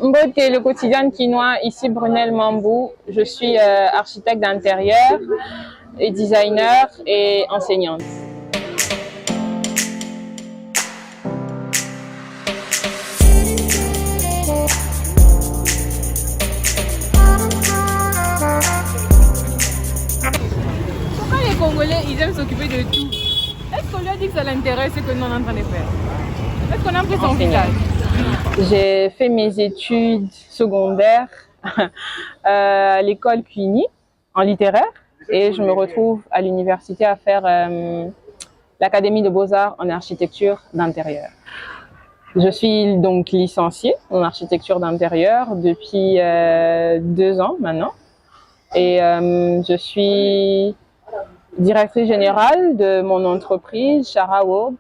Mbote, le quotidien quinois, ici Brunel Mambou. Je suis architecte d'intérieur et designer et enseignante. Pourquoi les Congolais, ils aiment s'occuper de tout? Est-ce qu'on lui a dit que ça l'intéresse ce que nous on est en train de faire? Est-ce qu'on a pris son village? J'ai fait mes études secondaires à l'école Cuny en littéraire et je me retrouve à l'université à faire l'Académie de Beaux-Arts en architecture d'intérieur. Je suis donc licenciée en architecture d'intérieur depuis 2 ans maintenant et je suis directrice générale de mon entreprise Shara World,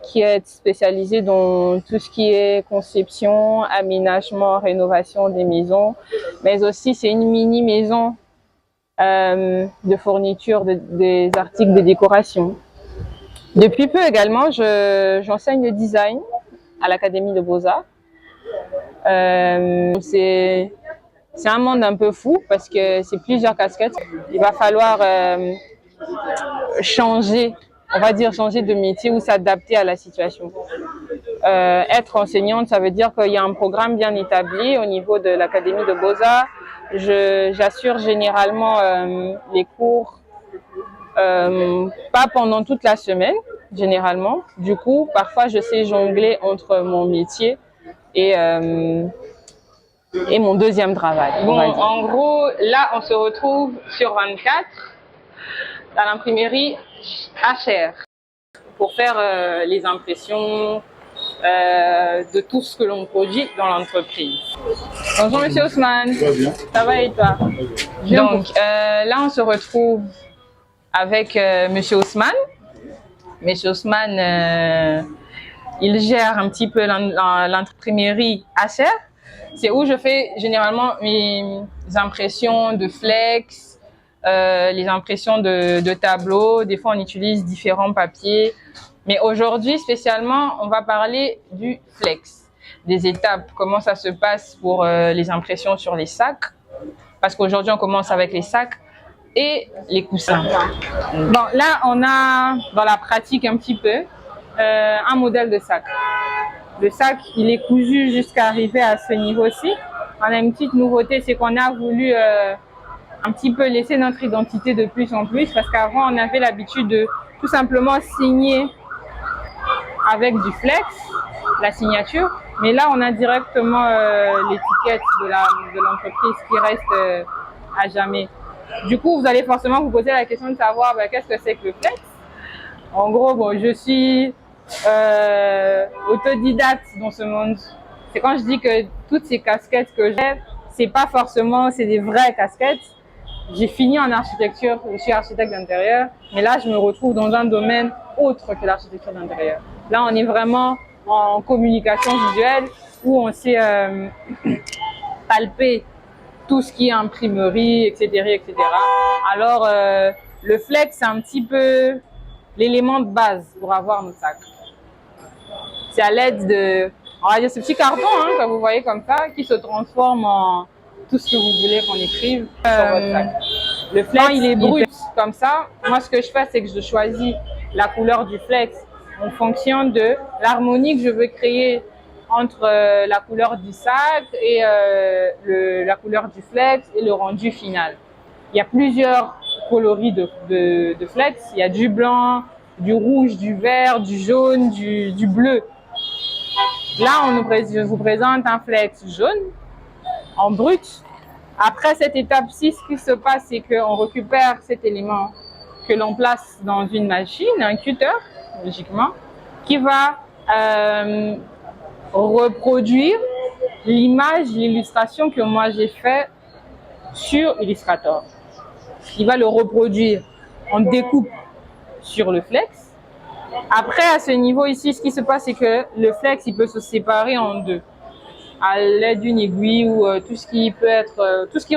qui est spécialisée dans tout ce qui est conception, aménagement, rénovation des maisons, mais aussi c'est une mini maison de fourniture des articles de décoration. Depuis peu également, j'enseigne le design à l'Académie de Beaux-Arts. C'est un monde un peu fou parce que c'est plusieurs casquettes. Il va falloir changer, on va dire changer de métier ou s'adapter à la situation. Être enseignante, ça veut dire qu'il y a un programme bien établi au niveau de l'Académie de Beaux-Arts. J'assure généralement les cours, pas pendant toute la semaine, généralement. Du coup, parfois, je sais jongler entre mon métier et mon deuxième travail. Bon, en gros, là, on se retrouve sur 24 dans l'imprimerie HR pour faire les impressions de tout ce que l'on produit dans l'entreprise. Bonjour Monsieur Ousmane. Ça va bien? Ça va et toi? Donc là on se retrouve avec Monsieur Ousmane. Monsieur Ousmane, il gère un petit peu l'imprimerie HR. C'est où je fais généralement mes impressions de flex, les impressions de tableaux. Des fois on utilise différents papiers. Mais aujourd'hui, spécialement, on va parler du flex, des étapes, comment ça se passe pour les impressions sur les sacs. Parce qu'aujourd'hui, on commence avec les sacs et les coussins. Bon, là, on a dans la pratique un petit peu un modèle de sac. Le sac, il est cousu jusqu'à arriver à ce niveau-ci. On a une petite nouveauté, c'est qu'on a voulu un petit peu laisser notre identité de plus en plus. Parce qu'avant, on avait l'habitude de tout simplement signer avec du flex, la signature, mais là on a directement l'étiquette de l'entreprise qui reste à jamais. Du coup, vous allez forcément vous poser la question de savoir qu'est-ce que c'est que le flex. En gros, bon, je suis autodidacte dans ce monde. C'est quand je dis que toutes ces casquettes que j'ai, c'est pas forcément, c'est des vraies casquettes. J'ai fini en architecture, je suis architecte d'intérieur, mais là je me retrouve dans un domaine autre que l'architecture d'intérieur. Là on est vraiment en communication visuelle où on sait palper tout ce qui est imprimerie, etc. etc. Alors le flex c'est un petit peu l'élément de base pour avoir nos sacs. C'est à l'aide de, on va dire, ce petit carton que vous voyez comme ça qui se transforme en tout ce que vous voulez qu'on écrive sur votre sac. Le flex, il est brut comme ça. Moi, ce que je fais, c'est que je choisis la couleur du flex en fonction de l'harmonie que je veux créer entre la couleur du sac et la couleur du flex et le rendu final. Il y a plusieurs coloris de flex. Il y a du blanc, du rouge, du vert, du jaune, du bleu. Là, je vous présente un flex jaune en brut. Après cette étape-ci, ce qui se passe, c'est qu'on récupère cet élément que l'on place dans une machine, un cutter, logiquement, qui va reproduire l'image, l'illustration que moi j'ai fait sur Illustrator. Il va le reproduire en découpe sur le flex. Après, à ce niveau ici, ce qui se passe, c'est que le flex, il peut se séparer en deux, à l'aide d'une aiguille ou tout ce qui peut être, tout ce qui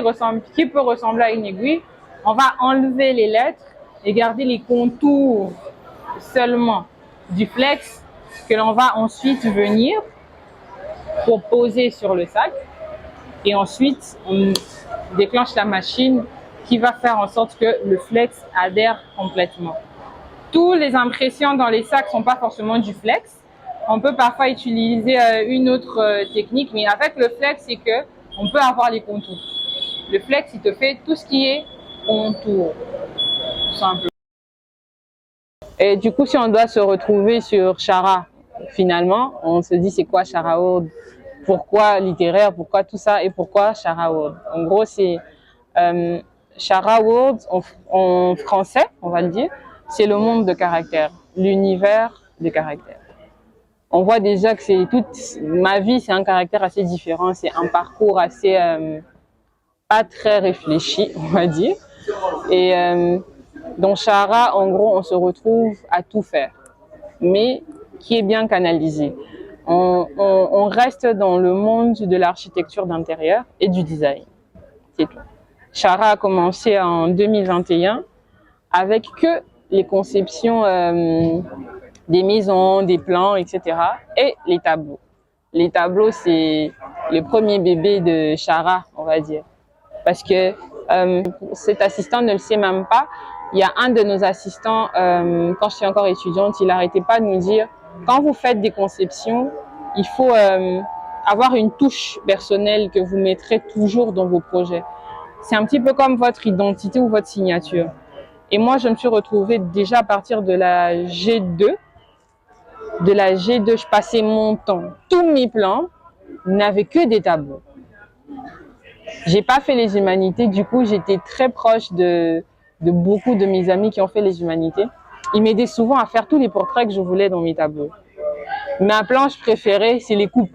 peut ressembler à une aiguille. On va enlever les lettres et garder les contours seulement du flex que l'on va ensuite venir pour poser sur le sac. Et ensuite, on déclenche la machine qui va faire en sorte que le flex adhère complètement. Toutes les impressions dans les sacs ne sont pas forcément du flex. On peut parfois utiliser une autre technique, mais avec le flex, c'est que on peut avoir les contours. Le flex, il te fait tout ce qui est contour, tout simplement. Et du coup, si on doit se retrouver sur Chara, finalement, on se dit c'est quoi Chara World? Pourquoi littéraire? Pourquoi tout ça? Et pourquoi Chara World? En gros, c'est Chara World en français, on va le dire, c'est le monde de caractère, l'univers de caractère. On voit déjà que c'est toute ma vie, c'est un caractère assez différent, c'est un parcours assez pas très réfléchi, on va dire. Et dans Chara, en gros, on se retrouve à tout faire, mais qui est bien canalisé. On reste dans le monde de l'architecture d'intérieur et du design. C'est tout. Chara a commencé en 2021 avec que les conceptions des maisons, des plans, etc. et les tableaux. Les tableaux, c'est le premier bébé de Chara, on va dire. Parce que cet assistant ne le sait même pas. Il y a un de nos assistants, quand je suis encore étudiante, il n'arrêtait pas de nous dire, quand vous faites des conceptions, il faut avoir une touche personnelle que vous mettrez toujours dans vos projets. C'est un petit peu comme votre identité ou votre signature. Et moi, je me suis retrouvée déjà à partir de la G2. De la G2, je passais mon temps. Tous mes plans n'avaient que des tableaux. J'ai pas fait les humanités, du coup, j'étais très proche de beaucoup de mes amis qui ont fait les humanités. Ils m'aidaient souvent à faire tous les portraits que je voulais dans mes tableaux. Ma planche préférée, c'est les coupes.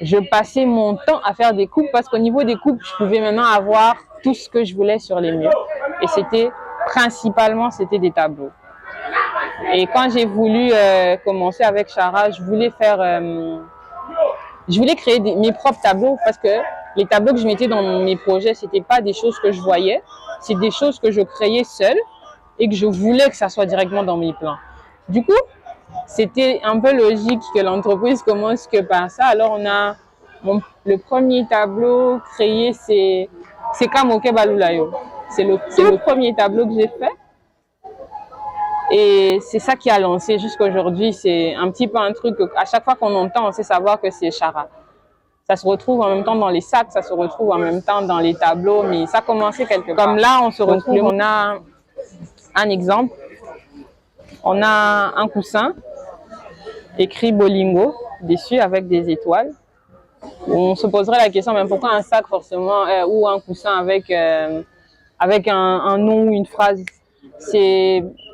Je passais mon temps à faire des coupes parce qu'au niveau des coupes, je pouvais maintenant avoir tout ce que je voulais sur les murs. Et c'était principalement, c'était des tableaux. Et quand j'ai voulu commencer avec Chara, je voulais créer mes propres tableaux parce que les tableaux que je mettais dans mes projets, c'était pas des choses que je voyais, c'est des choses que je créais seule et que je voulais que ça soit directement dans mes plans. Du coup, c'était un peu logique que l'entreprise commence que par ça. Alors on a le premier tableau créé, c'est Kamoke Balulayo. C'est le premier tableau que j'ai fait. Et c'est ça qui a lancé jusqu'à aujourd'hui. C'est un petit peu un truc que, à chaque fois qu'on entend, on sait savoir que c'est Chara. Ça se retrouve en même temps dans les sacs, ça se retrouve en même temps dans les tableaux, mais ça a commencé quelque part. Comme là, on se retrouve, on a un exemple. On a un coussin écrit Bolingo dessus avec des étoiles. On se poserait la question, même pourquoi un sac forcément ou un coussin avec un nom ou une phrase.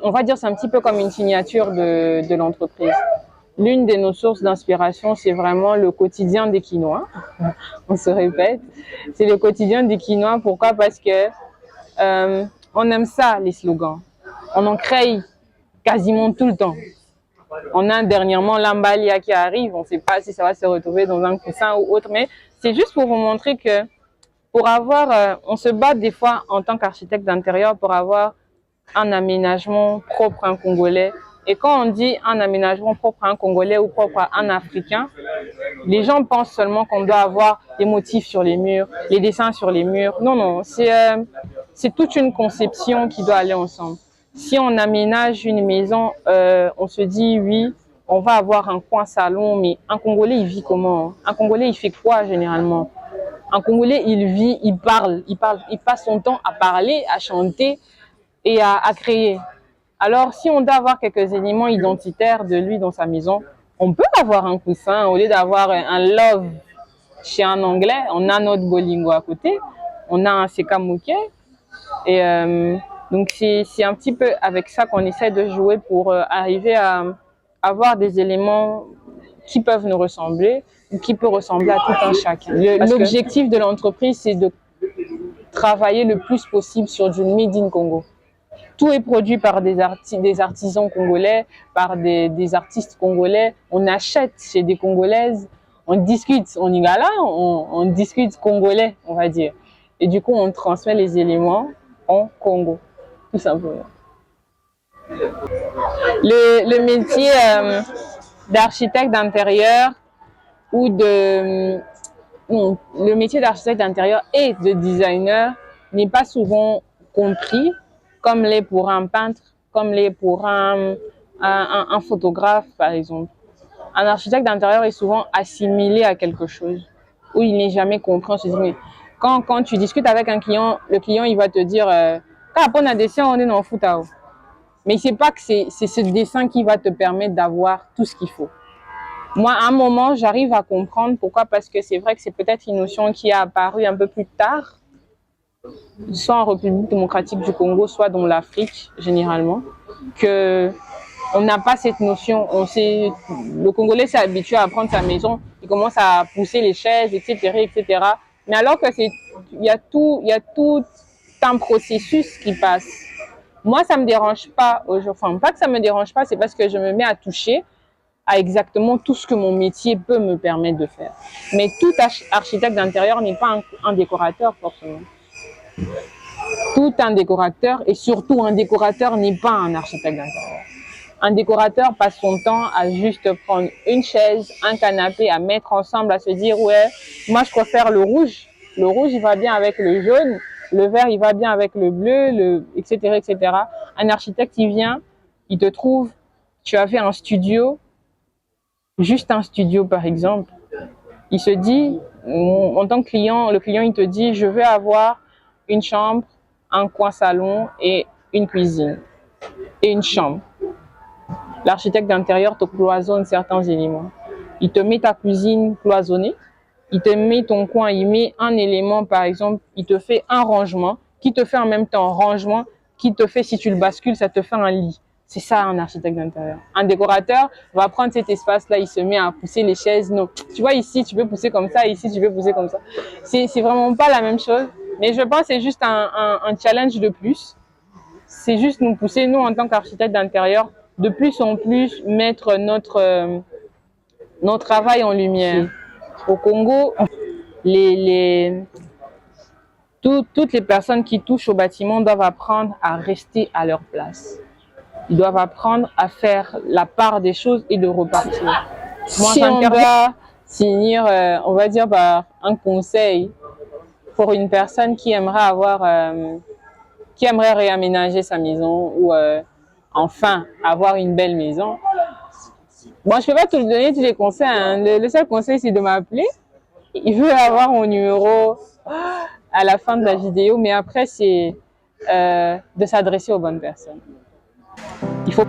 On va dire, c'est un petit peu comme une signature de l'entreprise. L'une de nos sources d'inspiration, c'est vraiment le quotidien des Quinois. On se répète, c'est le quotidien des Quinois. Pourquoi? Parce que on aime ça, les slogans. On en crée quasiment tout le temps. On a dernièrement l'Ambalia qui arrive. On ne sait pas si ça va se retrouver dans un coussin ou autre, mais c'est juste pour vous montrer que on se bat des fois en tant qu'architecte d'intérieur pour avoir un aménagement propre à un Congolais. Et quand on dit un aménagement propre à un Congolais ou propre à un Africain, les gens pensent seulement qu'on doit avoir des motifs sur les murs, les dessins sur les murs. Non, non, c'est toute une conception qui doit aller ensemble. Si on aménage une maison, on se dit oui, on va avoir un coin salon, mais un Congolais, il vit comment? Un Congolais, il fait quoi généralement? Un Congolais, il vit, il parle, il passe son temps à parler, à chanter et à créer. Alors, si on doit avoir quelques éléments identitaires de lui dans sa maison, on peut avoir un coussin. Au lieu d'avoir un love chez un Anglais, on a notre Bolingo à côté, on a un Sekamuke. Et donc, c'est un petit peu avec ça qu'on essaie de jouer pour arriver à avoir des éléments qui peuvent nous ressembler ou qui peuvent ressembler à tout un chacun. L'objectif de l'entreprise, c'est de travailler le plus possible sur du Made in Congo. Tout est produit par des artisans congolais, par des artistes congolais. On achète chez des Congolaises, on discute, on y va là, on discute congolais, on va dire. Et du coup, on transmet les éléments en Congo, tout simplement. Le métier d'architecte d'intérieur ou le métier d'architecte d'intérieur et de designer n'est pas souvent compris comme l'est pour un peintre, comme l'est pour un photographe, par exemple. Un architecte d'intérieur est souvent assimilé à quelque chose où il n'est jamais compris. On se dit, mais quand tu discutes avec un client, le client il va te dire quand on a dessin, on est dans le foot. Mais c'est pas que c'est ce dessin qui va te permettre d'avoir tout ce qu'il faut. Moi, à un moment, j'arrive à comprendre pourquoi, parce que c'est vrai que c'est peut-être une notion qui est apparue un peu plus tard, soit en République démocratique du Congo, soit dans l'Afrique, généralement, que on n'a pas cette notion. Le Congolais s'est habitué à prendre sa maison, il commence à pousser les chaises, etc., etc. Mais alors que il y a tout un processus qui passe. Moi, ça me dérange pas aujourd'hui. Enfin, pas que ça me dérange pas, c'est parce que je me mets à toucher à exactement tout ce que mon métier peut me permettre de faire. Mais tout architecte d'intérieur n'est pas un décorateur, forcément. Tout un décorateur, et surtout un décorateur n'est pas un architecte d'intérieur. Un décorateur passe son temps à juste prendre une chaise, un canapé, à mettre ensemble, à se dire, ouais, moi je préfère le rouge. Le rouge, il va bien avec le jaune. Le vert, il va bien avec le bleu, etc., etc. Un architecte, il vient, il te trouve, tu as fait un studio, juste un studio par exemple. Il se dit, en tant que client, le client, il te dit, je veux avoir une chambre, un coin salon et une cuisine et une chambre. L'architecte d'intérieur te cloisonne certains éléments. Il te met ta cuisine cloisonnée, il te met ton coin, il met un élément, par exemple, il te fait un rangement, qui te fait en même temps un rangement, qui te fait, si tu le bascules, ça te fait un lit. C'est ça un architecte d'intérieur. Un décorateur va prendre cet espace-là, il se met à pousser les chaises. Non, tu vois, ici, tu peux pousser comme ça, ici, tu peux pousser comme ça. C'est vraiment pas la même chose. Mais je pense que c'est juste un challenge de plus. C'est juste nous pousser, nous, en tant qu'architecte d'intérieur, de plus en plus mettre notre travail en lumière. Au Congo, toutes les personnes qui touchent au bâtiment doivent apprendre à rester à leur place. Ils doivent apprendre à faire la part des choses et de repartir. Moi, si on doit finir, on va dire, par un conseil pour une personne qui aimerait qui aimerait réaménager sa maison ou enfin avoir une belle maison. Bon, je peux pas te donner tous les conseils. Hein. Le seul conseil, c'est de m'appeler. Il veut avoir mon numéro à la fin de la vidéo, mais après, c'est de s'adresser aux bonnes personnes. Il faut